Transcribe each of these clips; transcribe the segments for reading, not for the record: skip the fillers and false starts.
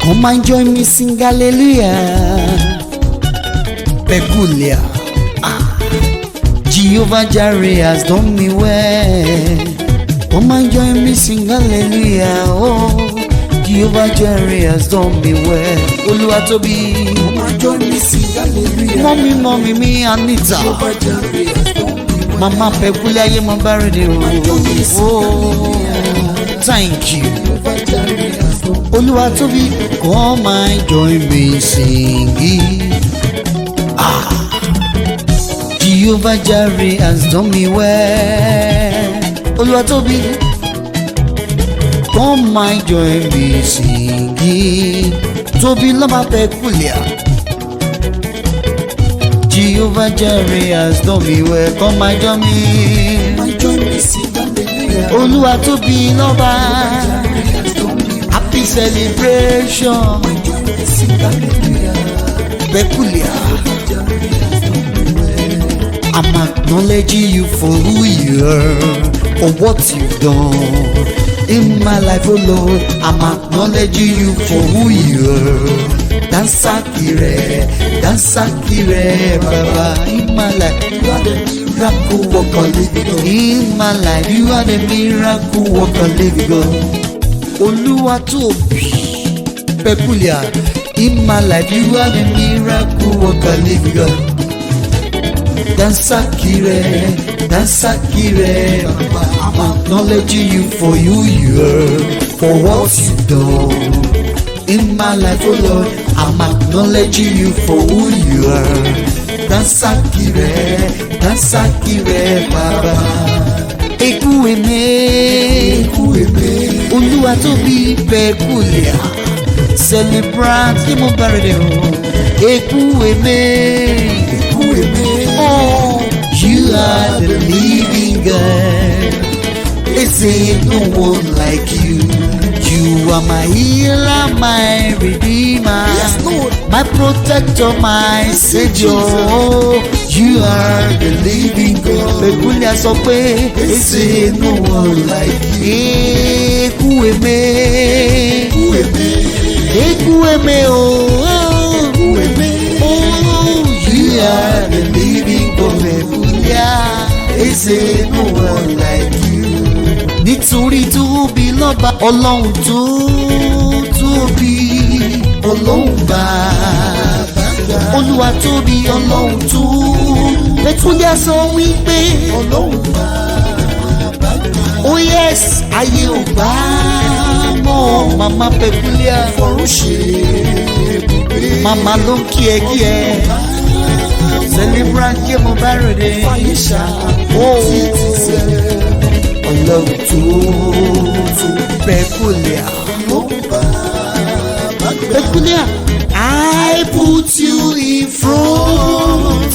Come and join me, sing hallelujah. Peculiar. Jehovah Jireh has done me well. Come and join me, sing hallelujah. Oh, Jehovah Jireh has done me well. Oluwatobi. Come and join me, sing hallelujah. Mommy, me Anita. Jehovah Jireh has done me well. Mama Peculiar, ye mo barede o. Oh, thank you. Oluwatobi, come and join me singing. Jehovah Jireh has done me well. Oluwatobi, come and join me singing. Tobi Loba Peculiar. Jehovah Jireh has done me well. Come and join me. Oluwatobi Loba. Happy celebration. Peculiar. I'm acknowledging you for who you are, for what you've done in my life, oh Lord. I'm acknowledging you for who you are. Dansakire, Baba. In my life, you are the miracle worker living God. In my life, you are the miracle worker living God. Oluwatobi Peculiar. In my life, you are the miracle worker living God. Dansakire, Baba. I'm acknowledging you for who you are, for what you've done in my life, oh Lord. I'm acknowledging you for who you are. Dansakire, Baba. Ekueme, Oluwatobi Peculiar. Celebrate the Mubarede. Ekueme. Oh, you are the living God. They say no one like you. You are my healer, my redeemer, yes, Lord. My protector, my savior. You are the living God. Peculiar sọ pé they say no one like you. Ekueme, oh, you are the living God. Peculiar, they say no one like you. Nítorí tóbi lọ́ba ọlọ́run tó tóbi, ọlọ́run bàbá. Olúwatóbi ọlọ́run tó Peculiar sọ wípé ọlọ́run bàbá. Oh yes, ayé ò bá mọ́ Mama Peculiar fọ̀rún ṣe ibùgbé. Mama ló ń kí ẹ. Celebrant yé mo bá rèé. Fàyíṣà ọlọ́run tó Peculiar. Peculiar, I put you in front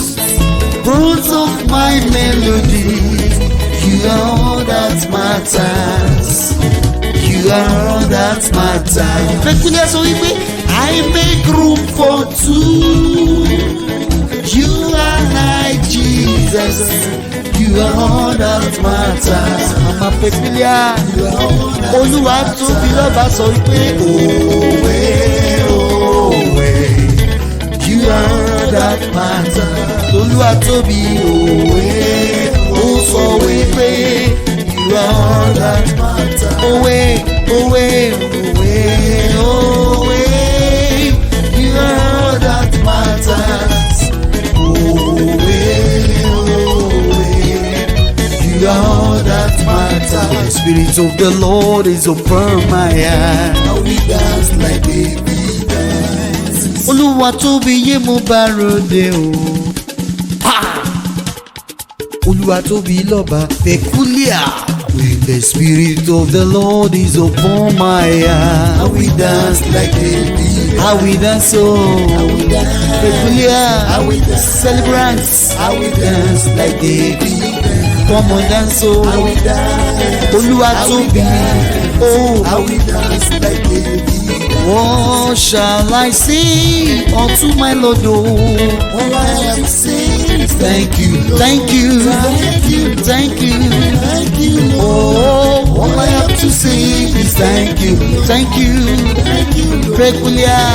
of my melody. You are all that matters. You are all that matters. Peculiar sọ wípé I make room for two. You are like Jesus. You are all that matters. Mama Peculiar. Oluwatobi Loba sọ wípé òwe. You are all that matters. Oluwatobi òwe. Ó sọ wípé you are all that matters. Òwe. You are all that matters. You are all that matters. The Spirit of the Lord is upon my heart. Now we dance like baby dance. Oluwatobi yé mo bá ròde o. Oluwatobi Loba Peculiar. When the Spirit of the Lord is upon my heart, how we dance like baby. How we dance, oh, Peculiar. How we dance, celebrants. How we dance like baby. Come on, dance, oh, how we dance. Oluwatobi, oh, how we dance like baby. What shall I say unto my Lord? Oh, all I have to say is thank you, thank you, thank you, thank you, thank you. Oh, all I have to say is thank you, thank you, thank you. peculiar.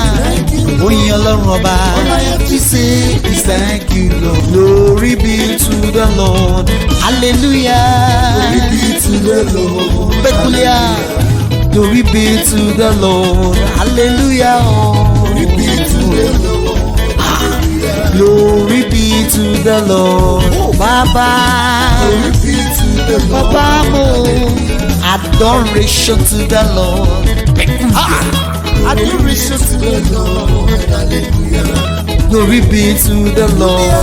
Oyin Ọlọ́run ọba. All I have to say is thank you Lord. Glory be to the Lord. Hallelujah. Glory be to the Lord. Peculiar. Glory be to the Lord. Hallelujah. Glory be to the Lord. Glory be to the Lord. Baba. Glory be to the Lord. Baba mo. Adoration to the Lord. Adoration to the Lord. Hallelujah. Glory be to the Lord.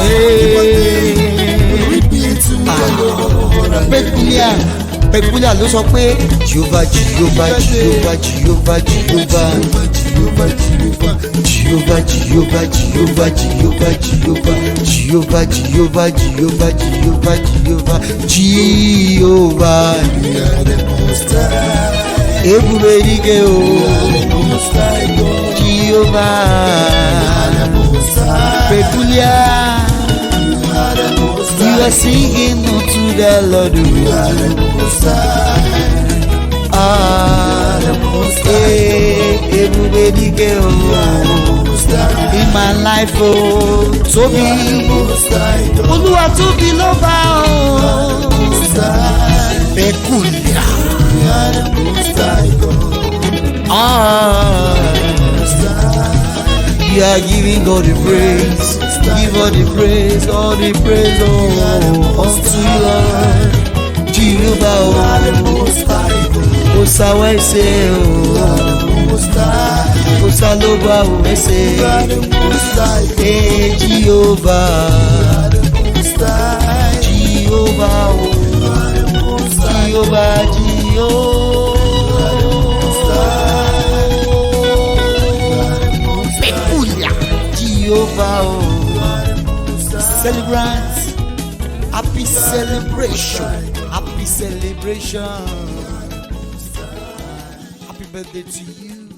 Glory be to the Lord. Peculiar. Peculiar ló sọ pé Jehovah Jehovah Jehovah Jehovah Jehovah Jehovah Jehovah Jehovah Jehovah Jehovah Jehovah Jehovah Jehovah Jehovah Jehovah Jehovah ebube ike o Jehovah Peculiar. You are singing unto the Lord. In my life, oh, Tóbi, Olúwa tóbi lọ́ba o. Peculiar. You are giving God the praise. Give all the praise, all the praise, oh, unto you, Lord. Jehovah, oh, Osawa ese, oh, Osaloba, oh, ese, eh, Jehovah, Jehovah, oh, Jehovah, Jehovah, oh. Celebrant, happy celebration, happy celebration. Happy birthday to you.